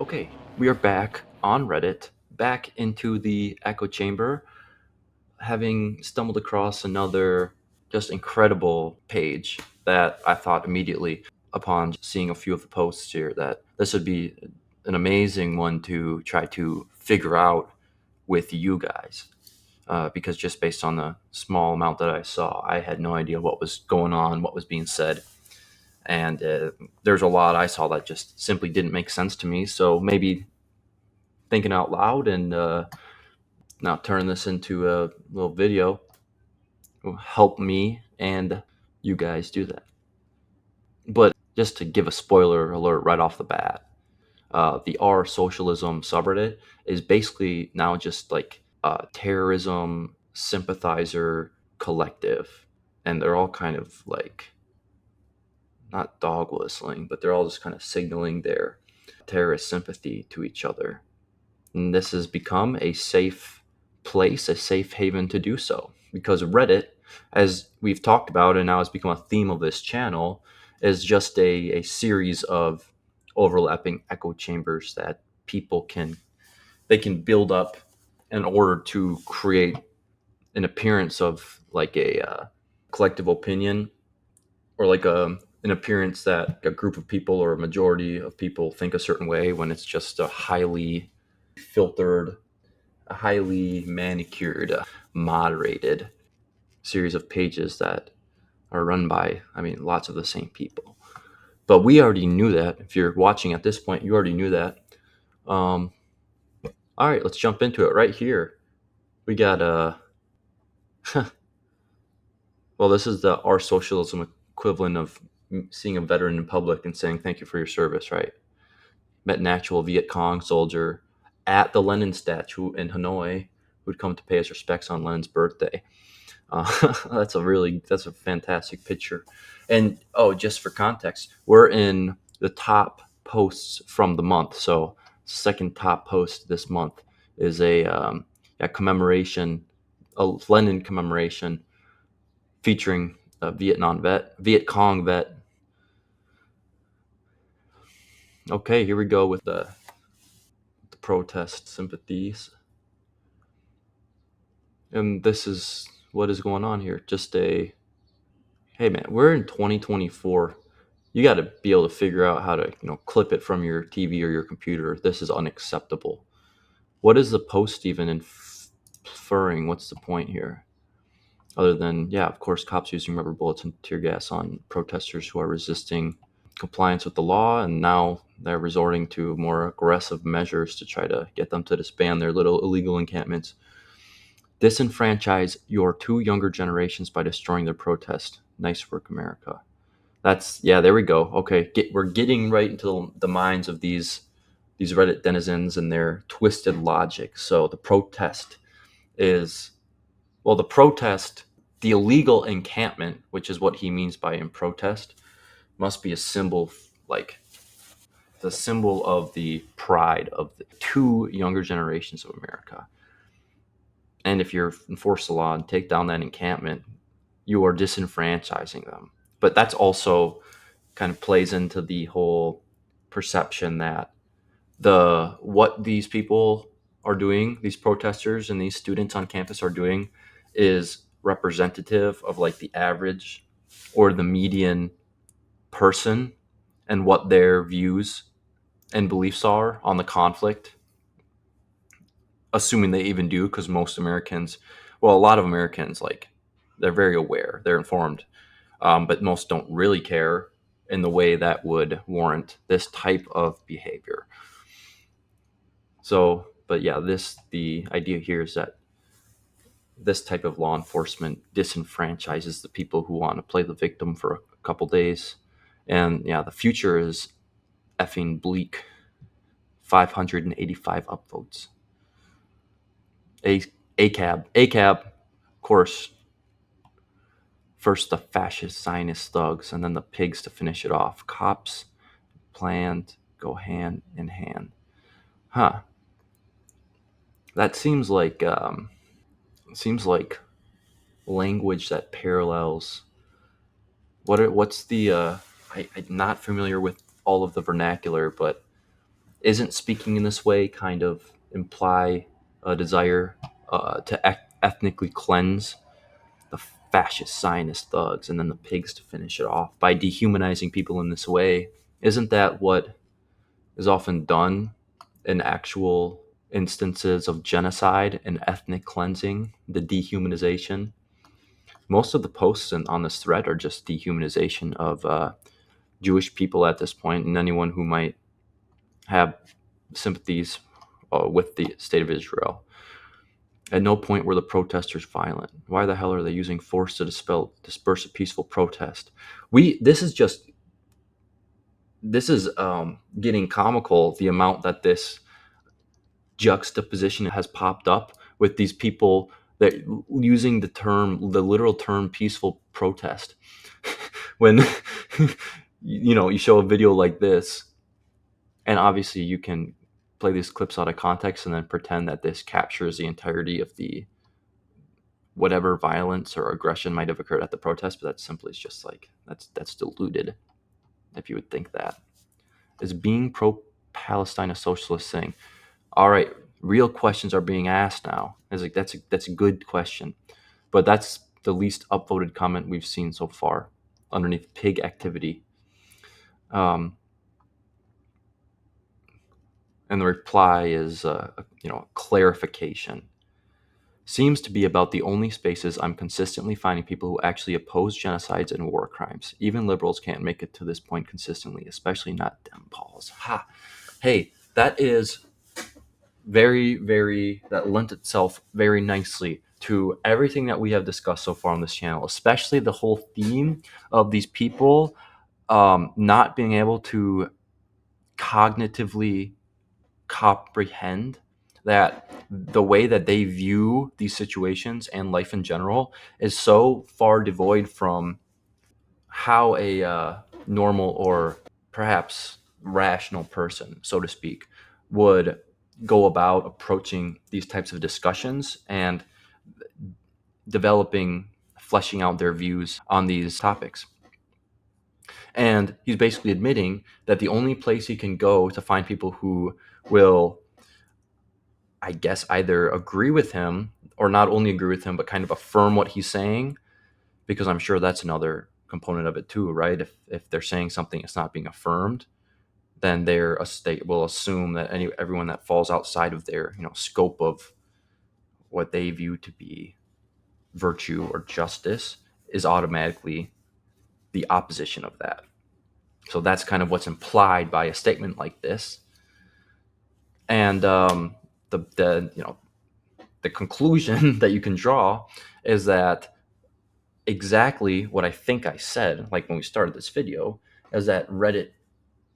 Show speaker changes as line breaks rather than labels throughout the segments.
Okay, we are back on Reddit, back into the echo chamber, having stumbled across another just incredible page that I thought immediately upon seeing a few of the posts here that this would be an amazing one to try to figure out with you guys. Because just based on the small amount that I saw, I had no idea what was going on, what was being said. And there's a lot I saw that just simply didn't make sense to me. So maybe thinking out loud and not turning this into a little video will help me and you guys do that. But just to give a spoiler alert right off the bat, the R Socialism subreddit is basically now just like a terrorism sympathizer collective. And they're all kind of like not dog whistling, but they're all just kind of signaling their terrorist sympathy to each other. And this has become a safe place, a safe haven to do so. Because Reddit, as we've talked about, and now has become a theme of this channel, is just a series of overlapping echo chambers that people can build up in order to create an appearance of like a collective opinion, or like an appearance that a group of people or a majority of people think a certain way, when it's just a highly filtered, a highly manicured, moderated series of pages that are run by, lots of the same people. But we already knew that. If you're watching at this point, you already knew that. Um, all right, let's jump into it right here. We got well, this is the our socialism equivalent of seeing a veteran in public and saying thank you for your service, right? Met an actual Viet Cong soldier at the Lenin statue in Hanoi who'd come to pay his respects on Lenin's birthday. That's a fantastic picture. And oh, just for context, we're in the top posts from the month. So second top post this month is a commemoration, a Lenin commemoration featuring a Viet Cong vet. Okay, here we go with the protest sympathies. And this is what is going on here. Just hey man, we're in 2024. You got to be able to figure out how to, clip it from your TV or your computer. This is unacceptable. What is the post even inferring? What's the point here? Other than, yeah, of course, cops using rubber bullets and tear gas on protesters who are resisting compliance with the law, and now they're resorting to more aggressive measures to try to get them to disband their little illegal encampments. Disenfranchise your two younger generations by destroying their protest. Nice work, America. Yeah, there we go. Okay, we're getting right into the minds of these Reddit denizens and their twisted logic. So the protest is, well, the illegal encampment, which is what he means by in protest, must be a symbol, like the symbol of the pride of the two younger generations of America. And if you enforce the law and take down that encampment, you are disenfranchising them. But that's also kind of plays into the whole perception that what these people are doing, these protesters and these students on campus are doing, is representative of like the average or the median person and what their views and beliefs are on the conflict, assuming they even do, because most Americans, well, a lot of Americans, like, they're very aware, they're informed, but most don't really care in the way that would warrant this type of behavior. So, but yeah, the idea here is that this type of law enforcement disenfranchises the people who want to play the victim for a couple days. And yeah, the future is effing bleak. 585 upvotes. ACAB, of course. First the fascist Zionist thugs, and then the pigs to finish it off. Cops planned go hand in hand. Huh. That seems like language that parallels what's the I'm not familiar with all of the vernacular, but isn't speaking in this way kind of imply a desire to ethnically cleanse the fascist Zionist thugs and then the pigs to finish it off by dehumanizing people in this way? Isn't that what is often done in actual instances of genocide and ethnic cleansing, the dehumanization? Most of the posts on this thread are just dehumanization of Jewish people at this point, and anyone who might have sympathies with the state of Israel. At no point were the protesters violent. Why the hell are they using force to disperse a peaceful protest? This is getting comical, the amount that this juxtaposition has popped up with these people that using the literal term peaceful protest when you show a video like this, and obviously you can play these clips out of context and then pretend that this captures the entirety of the whatever violence or aggression might have occurred at the protest, but that simply is just like that's diluted. If you would think that is being pro-Palestine a socialist thing. All right, real questions are being asked now. It's like that's a good question, but that's the least upvoted comment we've seen so far underneath pig activity. And the reply is clarification. Seems to be about the only spaces I'm consistently finding people who actually oppose genocides and war crimes. Even liberals can't make it to this point consistently, especially not them Pauls. Ha! Hey, that is very, very, that lent itself very nicely to everything that we have discussed so far on this channel, especially the whole theme of these people not being able to cognitively comprehend that the way that they view these situations and life in general is so far devoid from how a normal or perhaps rational person, so to speak, would go about approaching these types of discussions and developing, fleshing out their views on these topics. And he's basically admitting that the only place he can go to find people who will, I guess, either agree with him or not only agree with him, but kind of affirm what he's saying, because I'm sure that's another component of it too, right? If they're saying something that's not being affirmed, then they will assume that everyone that falls outside of their scope of what they view to be virtue or justice is automatically the opposition of that. So that's kind of what's implied by a statement like this. And the conclusion that you can draw is that exactly what I think I said, like when we started this video, is that Reddit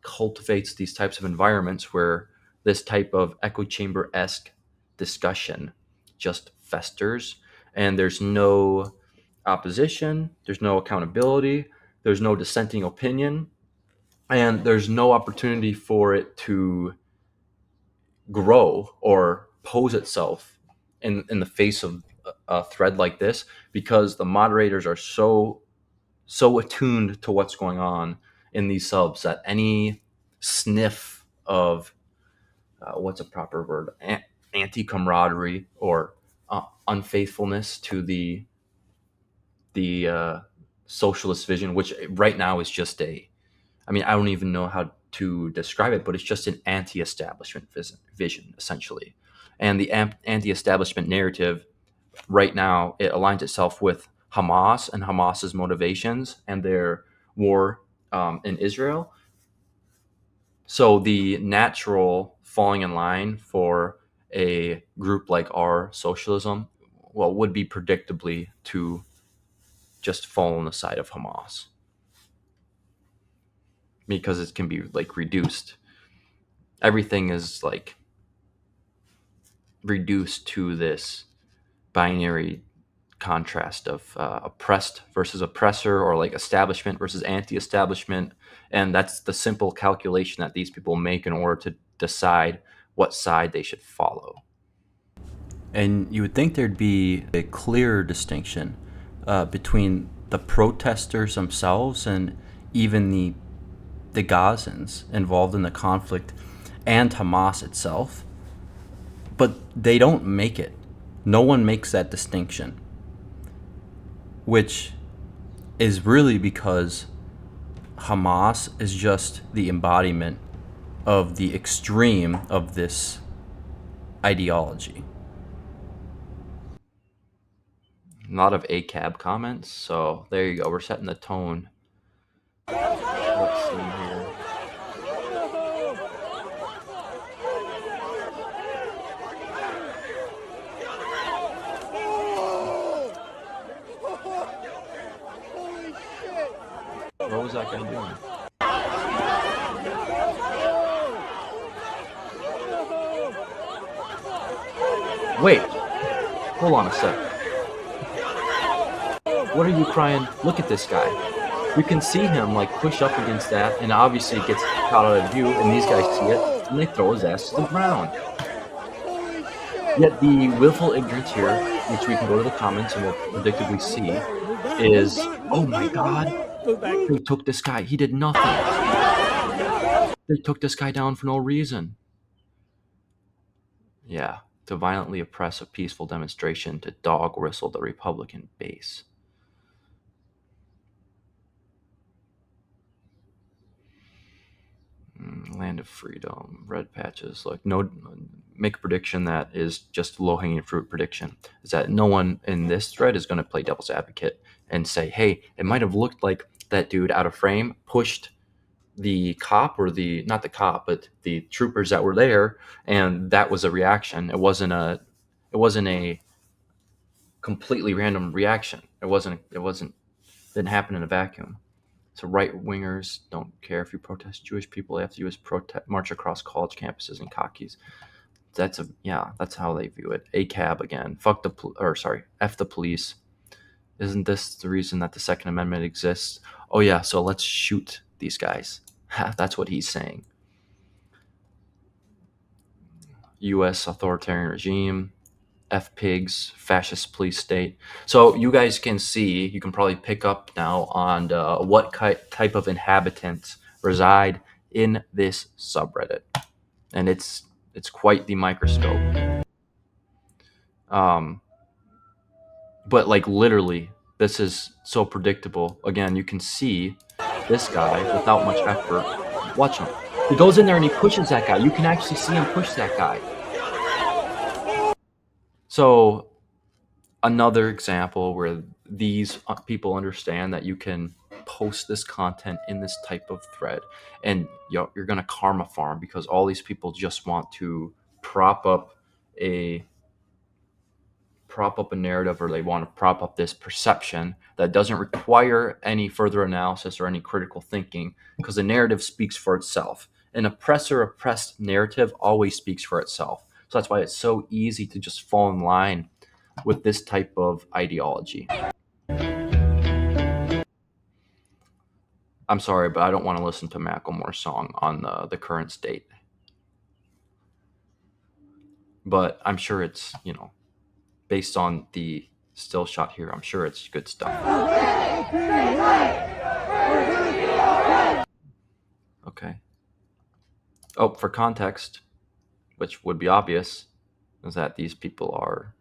cultivates these types of environments where this type of echo chamber-esque discussion just festers, and there's no opposition, there's no accountability, there's no dissenting opinion, and there's no opportunity for it to grow or pose itself in the face of a thread like this, because the moderators are so attuned to what's going on in these subs that any sniff of what's a proper word, anti-camaraderie or unfaithfulness to the socialist vision, which right now is just I don't even know how to describe it, but it's just an anti-establishment vision essentially. And the anti-establishment narrative right now, it aligns itself with Hamas and Hamas's motivations and their war in Israel. So the natural falling in line for a group like our socialism, well, would be predictably to just fall on the side of Hamas, because it can be like reduced. Everything is like reduced to this binary contrast of oppressed versus oppressor, or like establishment versus anti-establishment. And that's the simple calculation that these people make in order to decide what side they should follow. And you would think there'd be a clearer distinction between the protesters themselves and even the Gazans involved in the conflict,
and Hamas itself, but they don't make it. No one makes that distinction, which is really because Hamas is just the embodiment of the extreme of this ideology.
A lot of ACAB comments, so there you go. We're setting the tone. Let's see here. What was that guy doing? Wait, hold on a sec. What are you crying? Look at this guy. You can see him like push up against that, and obviously it gets caught out of view, and these guys see it, and they throw his ass to the ground. Yet the willful ignorance here, which we can go to the comments and we'll predictably see, is, oh my god, they took this guy. He did nothing. They took this guy down for no reason. Yeah, to violently oppress a peaceful demonstration, to dog whistle the Republican base. Land of freedom, red patches. Like, no, make a prediction that is just low hanging fruit prediction. Is that no one in this thread is going to play devil's advocate and say, hey, it might have looked like that dude out of frame pushed the cop, or the, not the cop, but the troopers that were there, and that was a reaction. It wasn't a completely random reaction. It wasn't didn't happen in a vacuum. So right wingers don't care if you protest Jewish people. They have to do is march across college campuses in khakis. That's how they view it. ACAB again. F the police. Isn't this the reason that the Second Amendment exists? Oh yeah, so let's shoot these guys. That's what he's saying. U.S. authoritarian regime. F pigs, fascist police state. So you guys can see, you can probably pick up now on what type of inhabitants reside in this subreddit, and it's quite the microscope. Um, but like literally, this is so predictable. Again, you can see this guy without much effort. Watch him. He goes in there and he pushes that guy. You can actually see him push that guy. So another example where these people understand that you can post this content in this type of thread, and you're going to karma farm, because all these people just want to prop up a narrative, or they want to prop up this perception that doesn't require any further analysis or any critical thinking, because the narrative speaks for itself. An oppressor oppressed narrative always speaks for itself. So that's why it's so easy to just fall in line with this type of ideology. I'm sorry, but I don't want to listen to Macklemore's song on the current state. But I'm sure it's, based on the still shot here, I'm sure it's good stuff. Okay. Oh, for context, which would be obvious, is that these people are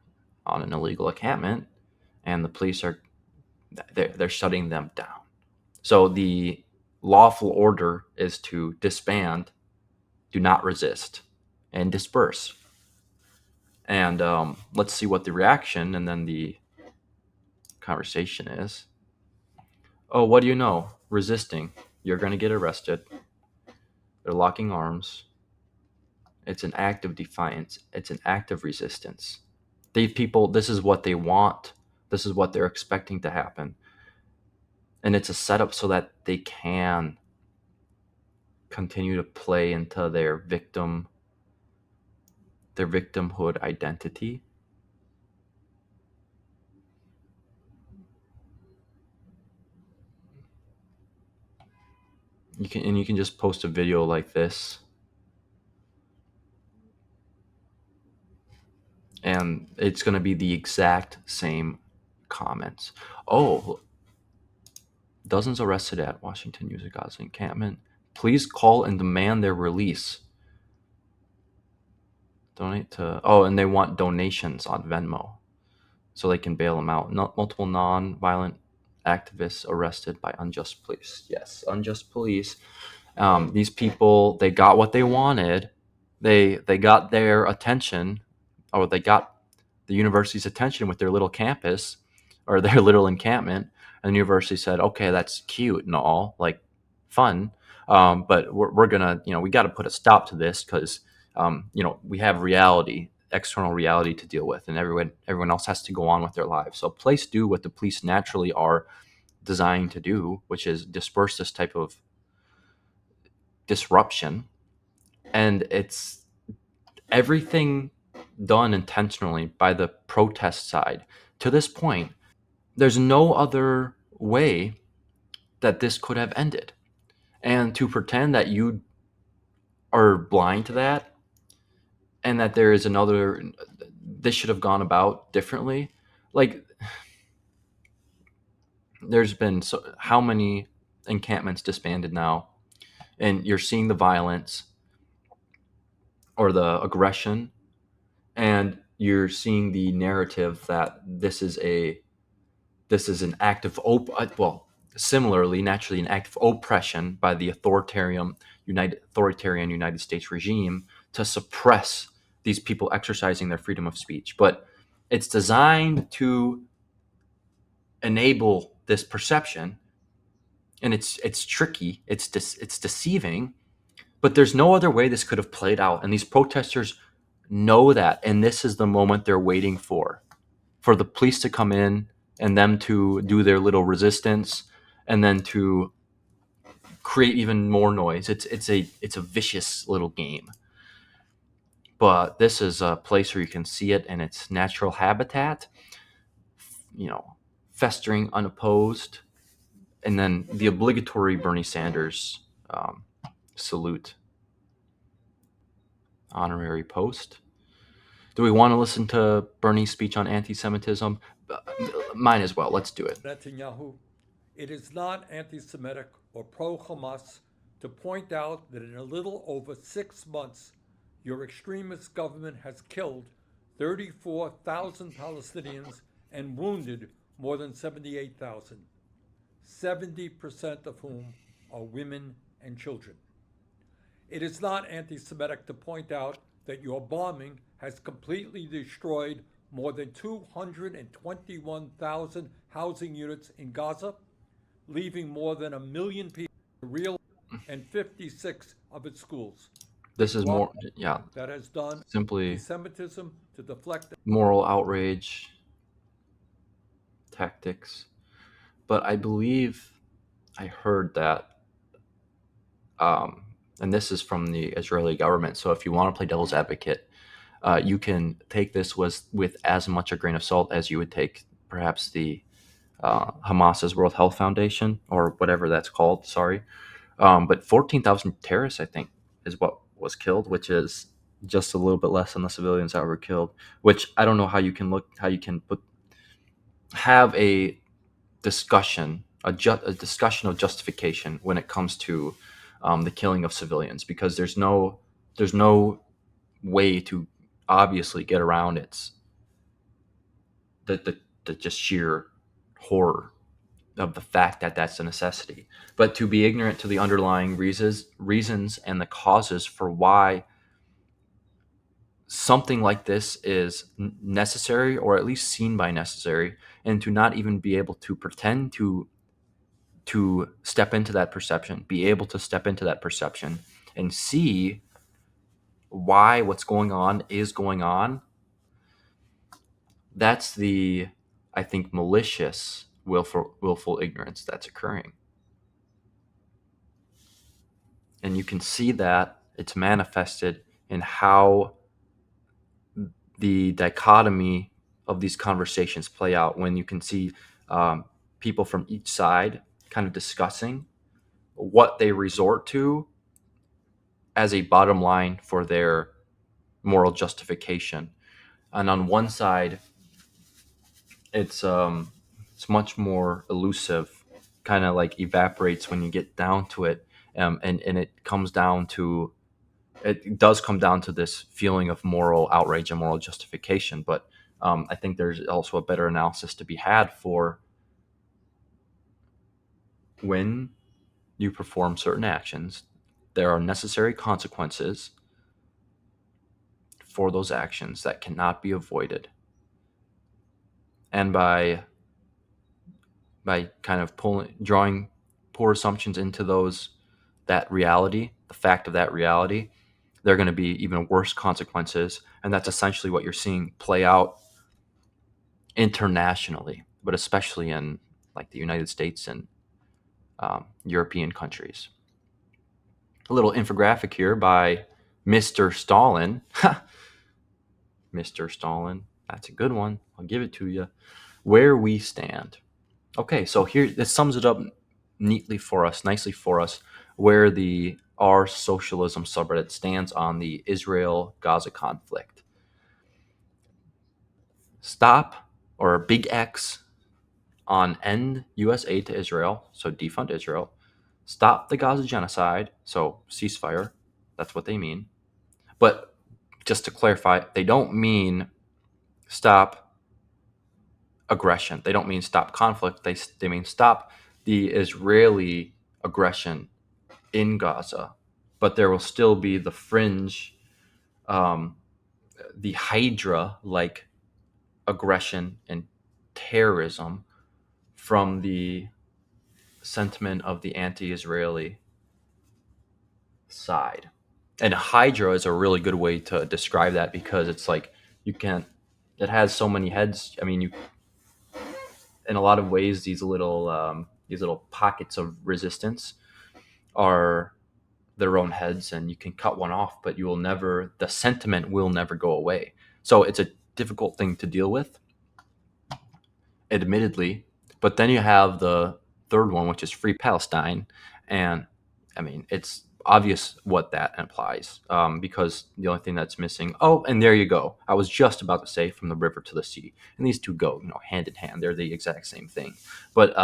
on an illegal encampment, and the police they're shutting them down. So the lawful order is to disband, do not resist, and disperse. And let's see what the reaction and then the conversation is. Oh, what do you know? Resisting. You're going to get arrested. They're locking arms. It's an act of defiance. It's an act of resistance. These people, this is what they want. This is what they're expecting to happen. And it's a setup so that they can continue to play into their victimhood identity. You can just post a video like this, and it's going to be the exact same comments. Oh, dozens arrested at Washington Use Gaza encampment. Please call and demand their release. Donate to. Oh, and they want donations on Venmo so they can bail them out. Multiple non-violent activists arrested by unjust police. Yes, unjust police. These people, they got what they wanted. They got their attention, or they got the university's attention with their little campus or their little encampment. And the university said, "Okay, that's cute and all, like fun, but we're gonna, we got to put a stop to this because, we have reality, external reality to deal with, and everyone else has to go on with their lives. So police do what the police naturally are designed to do, which is disperse this type of disruption, and it's everything done intentionally by the protest side. To this point, there's no other way that this could have ended. And to pretend that you are blind to that and that there is another, this should have gone about differently. Like, there's been how many encampments disbanded now, and you're seeing the violence or the aggression, and you're seeing the narrative that this is an act of well, similarly, naturally, an act of oppression by the authoritarian United States regime to suppress these people exercising their freedom of speech. But it's designed to enable this perception, and it's tricky. It's deceiving. But there's no other way this could have played out, and these protesters know that, and this is the moment they're waiting for the police to come in and them to do their little resistance and then to create even more noise. It's a vicious little game. But this is a place where you can see it in its natural habitat, you know, festering unopposed, and then the obligatory Bernie Sanders salute, honorary post. Do we want to listen to Bernie's speech on anti-Semitism? Mine as well. Let's do it.
Netanyahu, it is not anti Semitic or pro Hamas to point out that in a little over 6 months, your extremist government has killed 34,000 Palestinians and wounded more than 78,000, 70% of whom are women and children. It is not anti Semitic to point out that your bombing has completely destroyed more than 221,000 housing units in Gaza, leaving more than 1 million people real and 56 of its schools.
This is more, yeah,
That has done
simply
anti-Semitism to deflect
moral outrage tactics. But I believe I heard that, and this is from the Israeli government. So if you want to play devil's advocate, you can take this with as much a grain of salt as you would take perhaps the Hamas's World Health Foundation or whatever that's called. Sorry, but 14,000 terrorists, I think, is what was killed, which is just a little bit less than the civilians that were killed. Which I don't know how you can have a discussion, a discussion of justification when it comes to the killing of civilians, because there's no way to obviously get around the just sheer horror of the fact that that's a necessity. But to be ignorant to the underlying reasons and the causes for why something like this is necessary, or at least seen by necessary, and to not even be able to pretend to step into that perception, be able to step into that perception and see why what's going on is going on. That's the, I think, malicious, willful ignorance that's occurring. And you can see that it's manifested in how the dichotomy of these conversations play out, when you can see people from each side kind of discussing what they resort to as a bottom line for their moral justification. And on one side, it's much more elusive, kind of like evaporates when you get down to it, and it comes down to it does come down to this feeling of moral outrage and moral justification. But I think there's also a better analysis to be had for when you perform certain actions, there are necessary consequences for those actions that cannot be avoided. And by kind of drawing poor assumptions into that reality, the fact of that reality, there are going to be even worse consequences. And that's essentially what you're seeing play out internationally, but especially in like the United States and European countries. A little infographic here by Mr. Stalin. Mr. Stalin, that's a good one. I'll give it to you. Where we stand. Okay, so here this sums it up nicely for us, where the R Socialism subreddit stands on the Israel-Gaza conflict. Stop, or big X, on end U.S. aid to Israel, so defund Israel. Stop the Gaza genocide, so ceasefire. That's what they mean. But just to clarify, they don't mean stop aggression. They don't mean stop conflict. They mean stop the Israeli aggression in Gaza. But there will still be the fringe, um, the Hydra like aggression and terrorism from the sentiment of the anti-Israeli side. And Hydra is a really good way to describe that, because it's like you can't. It has so many heads. I mean, you in a lot of ways these little pockets of resistance are their own heads, and you can cut one off, but the sentiment will never go away. So it's a difficult thing to deal with, admittedly. But then you have the third one, which is Free Palestine, and I mean it's obvious what that implies, because the only thing that's missing. Oh, and there you go. I was just about to say from the river to the sea, and these two go, hand in hand. They're the exact same thing, but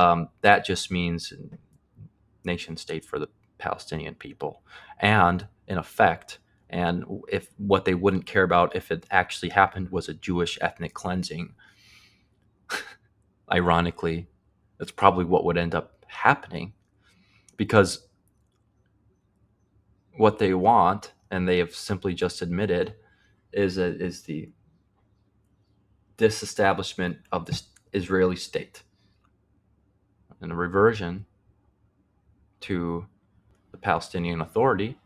that just means nation state for the Palestinian people, and in effect. And if what they wouldn't care about if it actually happened was a Jewish ethnic cleansing, ironically, that's probably what would end up happening, because what they want, and they have simply just admitted, is the disestablishment of the Israeli state and a reversion to the Palestinian Authority,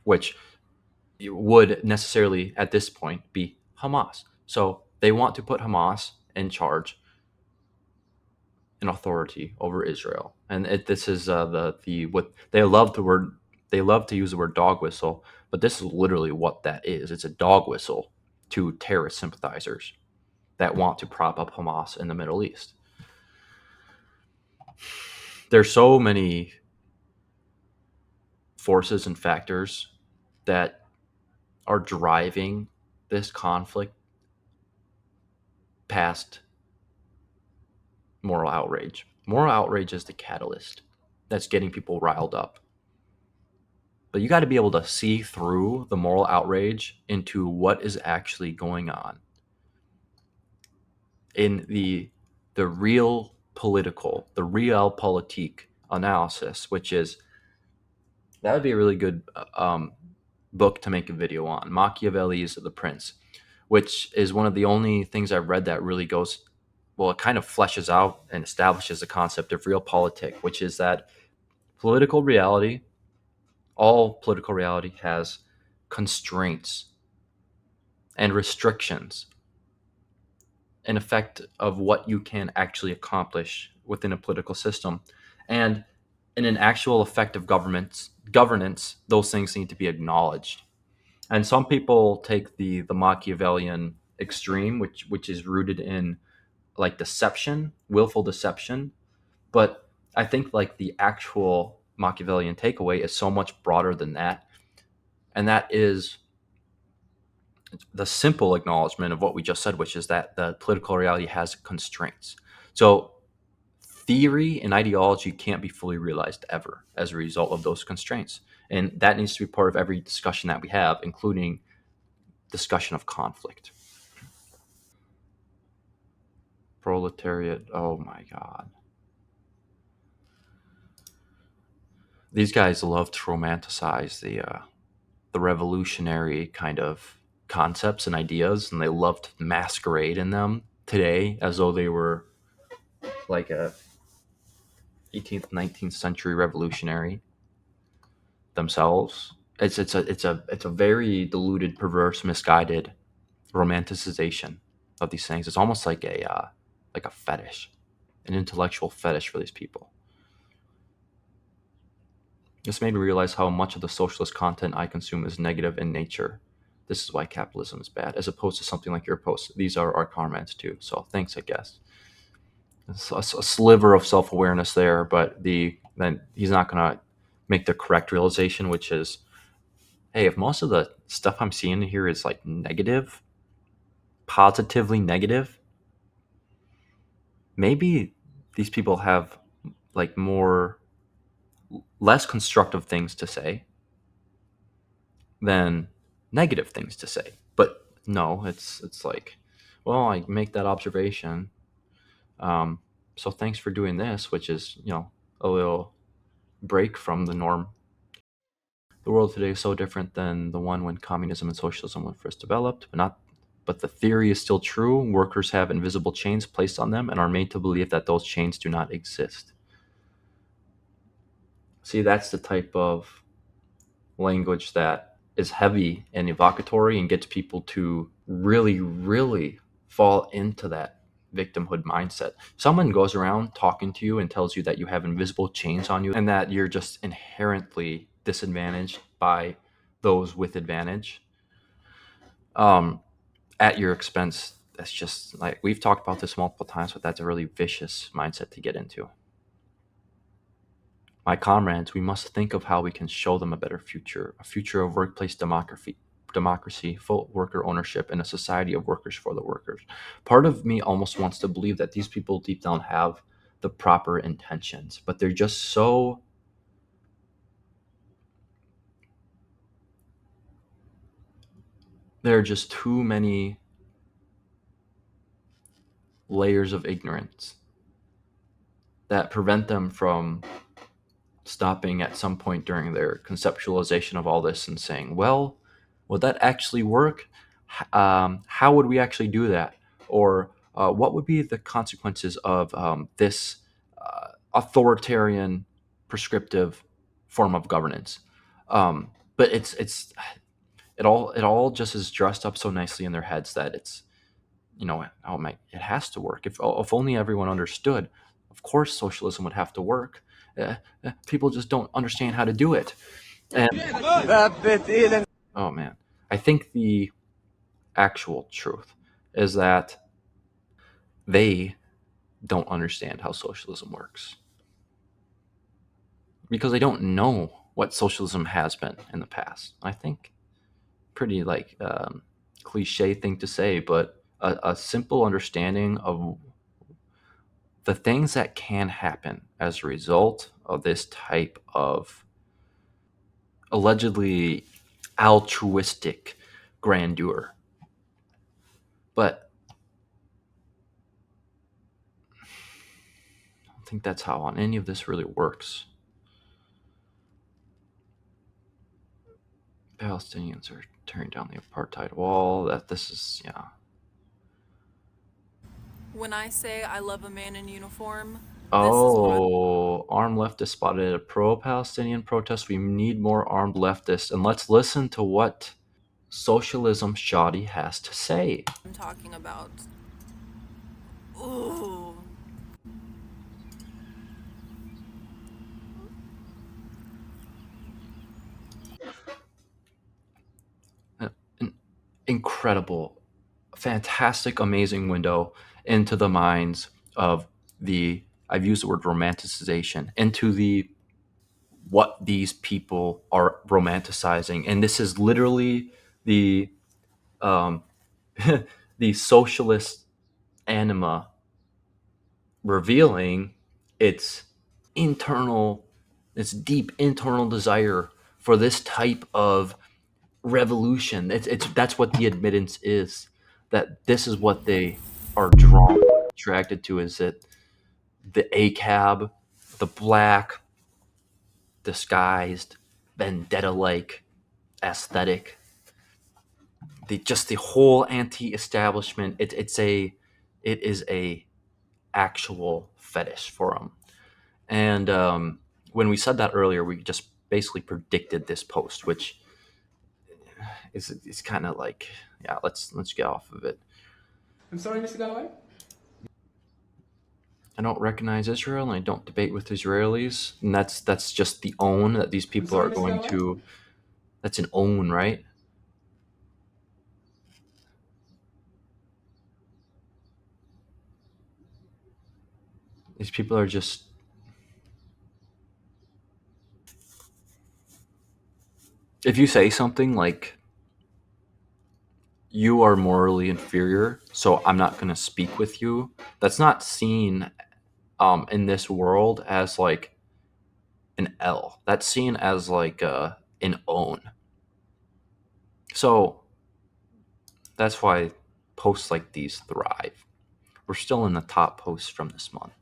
which would necessarily at this point be Hamas. So they want to put Hamas in charge, an authority over Israel, and this is the what they love the word. They love to use the word dog whistle, but this is literally what that is. It's a dog whistle to terrorist sympathizers that want to prop up Hamas in the Middle East. There's so many forces and factors that are driving this conflict past moral outrage. Moral outrage is the catalyst that's getting people riled up. But you got to be able to see through the moral outrage into what is actually going on in the real the realpolitik analysis, which is that would be a really good book to make a video on. Machiavelli's The Prince, which is one of the only things I've read that really goes, well, it kind of fleshes out and establishes the concept of realpolitik, which is that political reality, all political reality has constraints and restrictions in effect of what you can actually accomplish within a political system. And in an actual effective governance, those things need to be acknowledged. And some people take the Machiavellian extreme, which is rooted in like deception, willful deception. But I think like the actual Machiavellian takeaway is so much broader than that. And that is the simple acknowledgement of what we just said, which is that the political reality has constraints. So theory and ideology can't be fully realized ever as a result of those constraints. And that needs to be part of every discussion that we have, including discussion of conflict. Proletariat, oh my God. These guys love to romanticize the revolutionary kind of concepts and ideas, and they love to masquerade in them today as though they were like a 18th, 19th century revolutionary themselves. It's a very diluted, perverse, misguided romanticization of these things. It's almost like a fetish, an intellectual fetish for these people. This made me realize how much of the socialist content I consume is negative in nature. This is why capitalism is bad, as opposed to something like your post. These are our comments too. So thanks, I guess. It's a sliver of self awareness there, but then he's not gonna make the correct realization, which is, hey, if most of the stuff I'm seeing here is like negative, positively negative, maybe these people have like more less constructive things to say than negative things to say. But no, it's like, well, I make that observation. Um, so thanks for doing this, which is a little break from the norm. The world today is so different than the one when communism and socialism were first developed, but the theory is still true. Workers have invisible chains placed on them and are made to believe that those chains do not exist. See, that's the type of language that is heavy and evocatory and gets people to really, really fall into that victimhood mindset. Someone goes around talking to you and tells you that you have invisible chains on you and that you're just inherently disadvantaged by those with advantage, um, at your expense. That's just like we've talked about this multiple times, but that's a really vicious mindset to get into. My comrades, we must think of how we can show them a future of workplace democracy, full worker ownership, and a society of workers for the workers. Part of me almost wants to believe that these people deep down have the proper intentions, but they're just so there are just too many layers of ignorance that prevent them from stopping at some point during their conceptualization of all this and saying, well, would that actually work? How would we actually do that? Or what would be the consequences of this authoritarian, prescriptive form of governance? But it all just is dressed up so nicely in their heads that it's oh my, it has to work. If only everyone understood. Of course, socialism would have to work. People just don't understand how to do it. And oh man, I think the actual truth is that they don't understand how socialism works because they don't know what socialism has been in the past. I think pretty like cliche thing to say, but a simple understanding of the things that can happen as a result of this type of allegedly altruistic grandeur. But I don't think that's how on any of this really works. Palestinians are tearing down the apartheid wall. That this is yeah.
When I say I love a man in uniform, this is what
Oh, armed leftists spotted at a pro-Palestinian protest. We need more armed leftists, and let's listen to what socialism shoddy has to say.
I'm talking about. Ooh.
An incredible, fantastic, amazing window into the minds of the, I've used the word romanticization, into the what these people are romanticizing. And this is literally the um, the socialist anima revealing its internal, its deep internal desire for this type of revolution. It's that's what the admittance is. That this is what they are attracted to. Is it the ACAB, the black, disguised, vendetta-like aesthetic, the whole anti-establishment. It is a actual fetish for them. And when we said that earlier, we just basically predicted this post, which is kind of like, yeah, let's get off of it.
I'm sorry, Mr. Galloway?
I don't recognize Israel, and I don't debate with Israelis, and that's just the own that these people
sorry,
are
Mr.
going
Galloway?
to. That's an own, right? These people are just. If you say something like, you are morally inferior, so I'm not going to speak with you, that's not seen in this world as like an L. That's seen as like an own. So that's why posts like these thrive. We're still in the top posts from this month.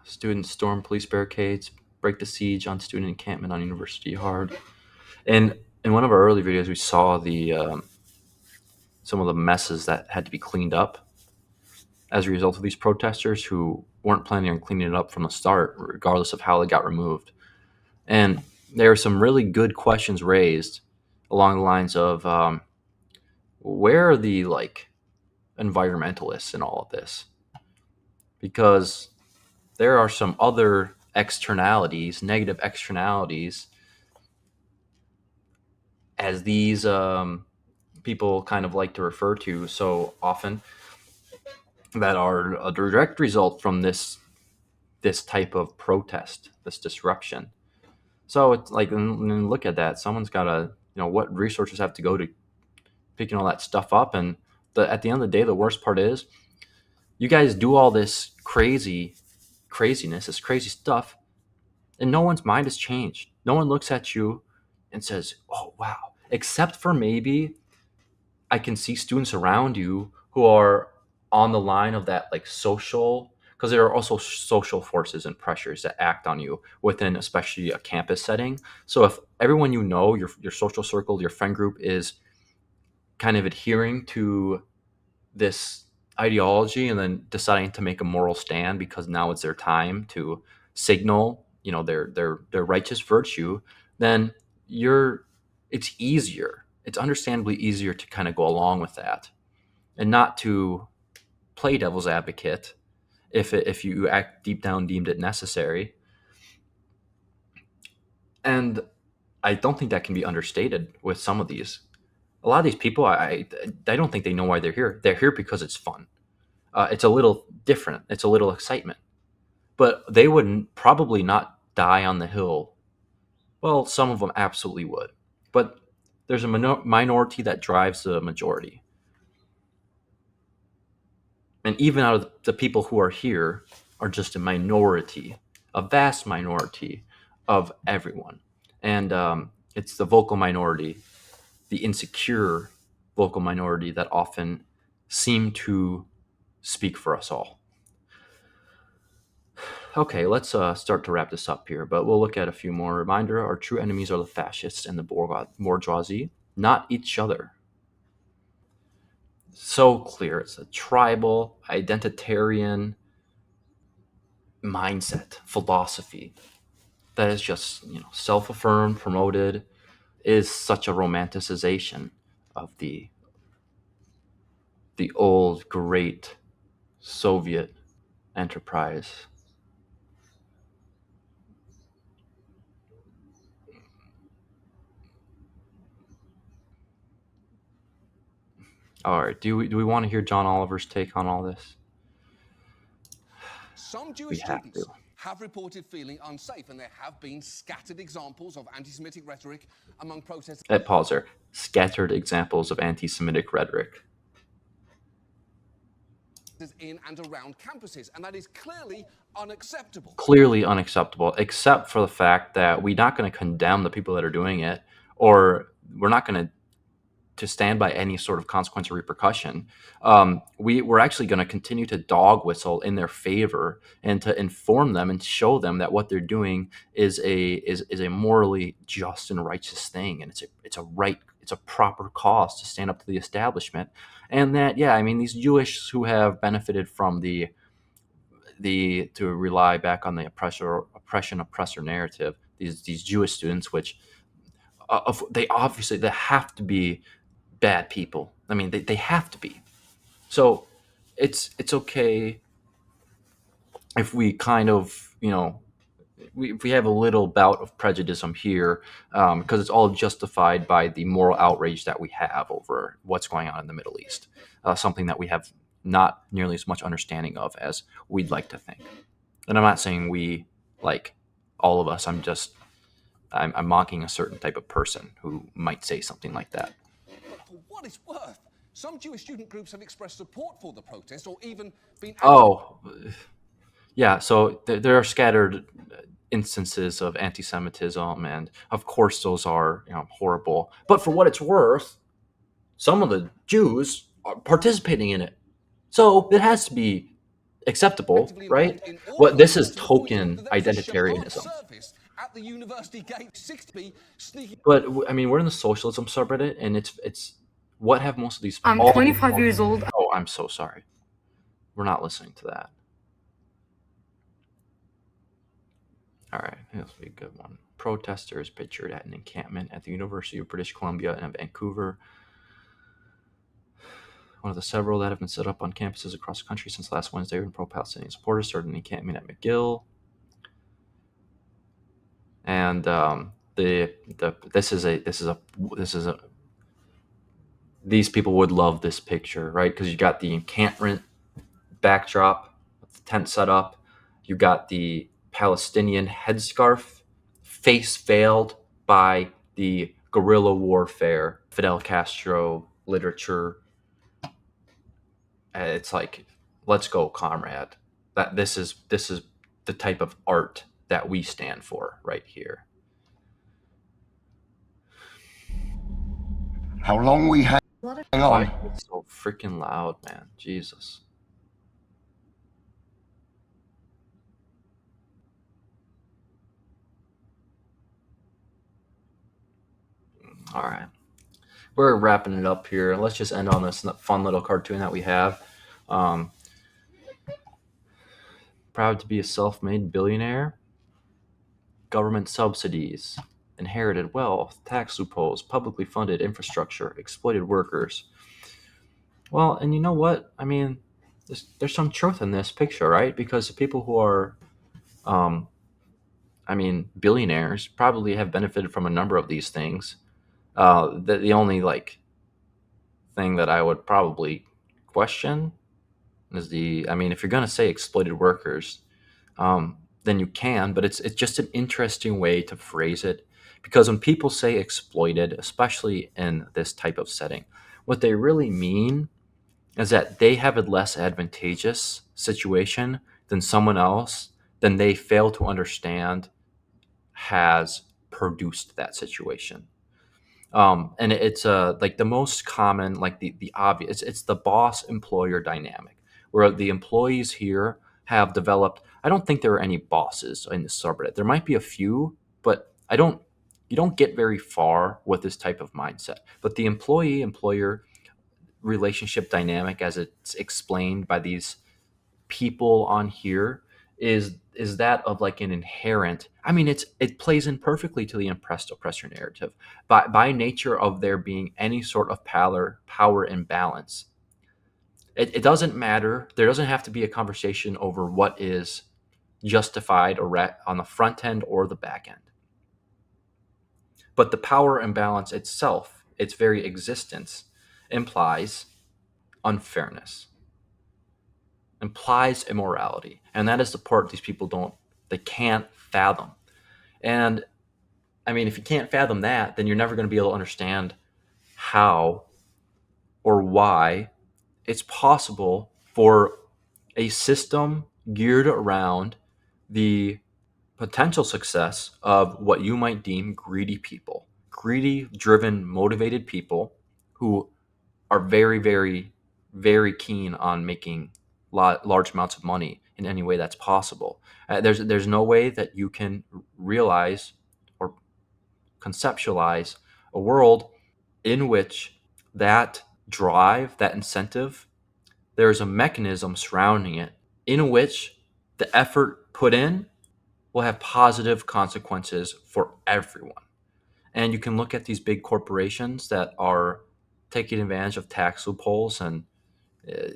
Students storm police barricades, break the siege on student encampment on University Yard. And in one of our early videos, we saw the some of the messes that had to be cleaned up as a result of these protesters who weren't planning on cleaning it up from the start, regardless of how they got removed. And there are some really good questions raised along the lines of where are the like environmentalists in all of this? Because there are some other externalities, negative externalities, as these people kind of like to refer to so often, that are a direct result from this type of protest, this disruption. So it's like, and look at that. Someone's got to, what resources have to go to picking all that stuff up. And at the end of the day, the worst part is you guys do all this craziness, this crazy stuff, and no one's mind has changed. No one looks at you and says, oh, wow. Except for maybe I can see students around you who are on the line of that like social, because there are also social forces and pressures that act on you within especially a campus setting. So if everyone your social circle, your friend group is kind of adhering to this ideology and then deciding to make a moral stand because now it's their time to signal, their righteous virtue, then it's easier. It's understandably easier to kind of go along with that and not to play devil's advocate if you act deep down deemed it necessary. And I don't think that can be understated with some of these. A lot of these people, I don't think they know why they're here. They're here because it's fun. It's a little different. It's a little excitement. But they would probably not die on the hill. Well, some of them absolutely would. But there's a minority that drives the majority. And even out of the people who are here are just a minority, a vast minority of everyone. And it's the vocal minority, the insecure vocal minority that often seem to speak for us all. Okay, let's start to wrap this up here, but we'll look at a few more. Reminder, our true enemies are the fascists and the bourgeoisie, not each other. So clear. It's a tribal, identitarian mindset, philosophy that is just, self-affirmed, promoted, is such a romanticization of the old great Soviet enterprise. All right, do we want to hear John Oliver's take on all this?
Some Jewish
We have
students
to.
have reported feeling unsafe, and there have been scattered examples of anti-Semitic rhetoric among protesters.
Pause there. Scattered examples of anti-Semitic rhetoric.
in and around campuses, and that is clearly unacceptable.
Clearly unacceptable, except for the fact that we're not going to condemn the people that are doing it, or we're not going to stand by any sort of consequence or repercussion. We're actually going to continue to dog whistle in their favor and to inform them and show them that what they're doing is a morally just and righteous thing, and it's a proper cause to stand up to the establishment, and that these Jewish who have benefited from the to rely back on the oppressor narrative, these Jewish students, which they have to be bad people. I mean, they have to be. So it's okay if we kind of, if we have a little bout of prejudice here, because it's all justified by the moral outrage that we have over what's going on in the Middle East, something that we have not nearly as much understanding of as we'd like to think. And I'm not saying we, like all of us. I'm mocking a certain type of person who might say something like that.
But for what it's worth, some Jewish student groups have expressed support for the protest or even been...
Oh, yeah. So there are scattered instances of anti-Semitism, and of course those are horrible. But for what it's worth, some of the Jews are participating in it, so it has to be acceptable, right? What this is token identitarianism.
At the university gate, 60 sneaking...
But I mean, we're in the socialism subreddit, and it's what have most of these.
I'm 25 years old.
Oh, I'm so sorry. We're not listening to that. All right, this will be a good one. Protesters pictured at an encampment at the University of British Columbia in Vancouver. One of the several that have been set up on campuses across the country since last Wednesday when pro-Palestinian supporters started an encampment at McGill. And these people would love this picture, right? Because you got the encampment backdrop, the tent set up. You got the Palestinian headscarf, face veiled by the guerrilla warfare, Fidel Castro literature. It's like, let's go, comrade. That this is the type of art that we stand for right here.
How long we hang on.
It's so freaking loud, man. Jesus. All right. We're wrapping it up here. Let's just end on this fun little cartoon that we have. Proud to be a self-made billionaire. Government subsidies, inherited wealth, tax loopholes, publicly funded infrastructure, exploited workers. Well, and you know what? I mean, there's some truth in this picture, right? Because the people who are, billionaires probably have benefited from a number of these things. The only thing that I would probably question is if you're going to say exploited workers, then you can, but it's just an interesting way to phrase it, because when people say exploited, especially in this type of setting, what they really mean is that they have a less advantageous situation than someone else, then they fail to understand has produced that situation. And it's the most common, the obvious, it's the boss employer dynamic, where the employees here have developed. I don't think there are any bosses in the subreddit. There might be a few, but you don't get very far with this type of mindset. But the employee employer relationship dynamic, as it's explained by these people on here, is that of an inherent. It plays in perfectly to the oppressed oppressor narrative by nature of there being any sort of power imbalance. It doesn't matter. There doesn't have to be a conversation over what is justified or on the front end or the back end. But the power imbalance itself, its very existence, implies unfairness, implies immorality. And that is the part these people they can't fathom. And if you can't fathom that, then you're never going to be able to understand how or why it's possible for a system geared around the potential success of what you might deem greedy people, greedy, driven, motivated people who are very, very, very keen on making large amounts of money in any way that's possible. There's no way that you can realize or conceptualize a world in which that drive, that incentive, there's a mechanism surrounding it in which the effort put in will have positive consequences for everyone. And you can look at these big corporations that are taking advantage of tax loopholes and uh,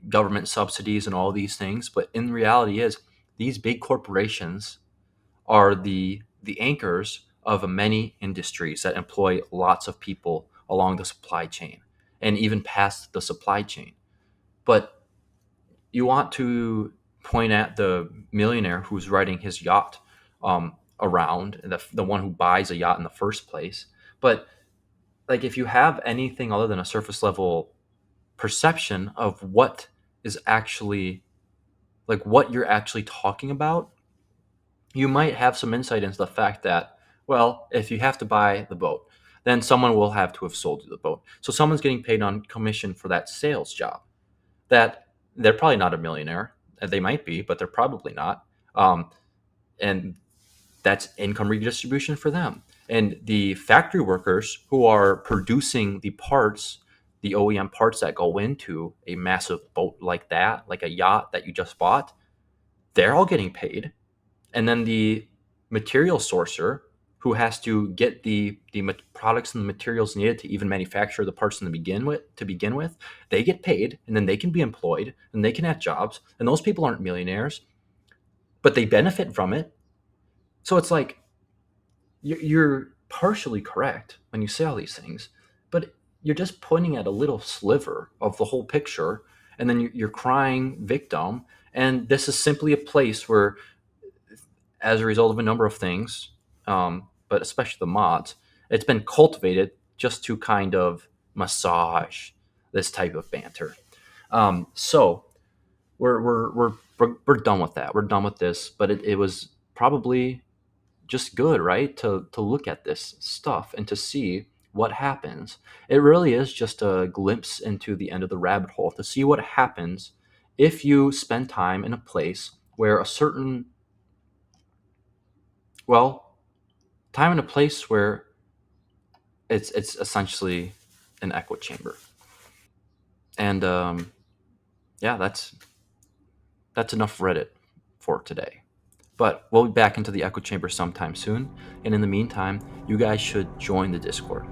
government subsidies and all these things, but in reality is these big corporations are the anchors of many industries that employ lots of people along the supply chain and even past the supply chain. But you want to point at the millionaire who's riding his yacht around, the one who buys a yacht in the first place. But like, if you have anything other than a surface level perception of what is actually, like, what you're actually talking about, you might have some insight into the fact that, well, if you have to buy the boat, then someone will have to have sold you the boat. So someone's getting paid on commission for that sales job. That they're probably not a millionaire. They might be, but they're probably not. And that's income redistribution for them. And the factory workers who are producing the parts, the OEM parts that go into a massive boat like that, like a yacht that you just bought, they're all getting paid. And then the material sourcer who has to get the products and the materials needed to even manufacture the parts in the begin with, they get paid, and then they can be employed and they can have jobs, and those people aren't millionaires, but they benefit from it. So it's like, you're partially correct when you say all these things, but you're just pointing at a little sliver of the whole picture, and then you're crying victim. And this is simply a place where, as a result of a number of things, but especially the mods, it's been cultivated just to kind of massage this type of banter. So we're done with that. We're done with this. But it was probably just good, right? To look at this stuff and to see what happens. It really is just a glimpse into the end of the rabbit hole to see what happens if you spend time in a place where a certain, well, time and a place where it's essentially an echo chamber. And yeah, that's enough Reddit for today. But we'll be back into the echo chamber sometime soon. And in the meantime, you guys should join the Discord.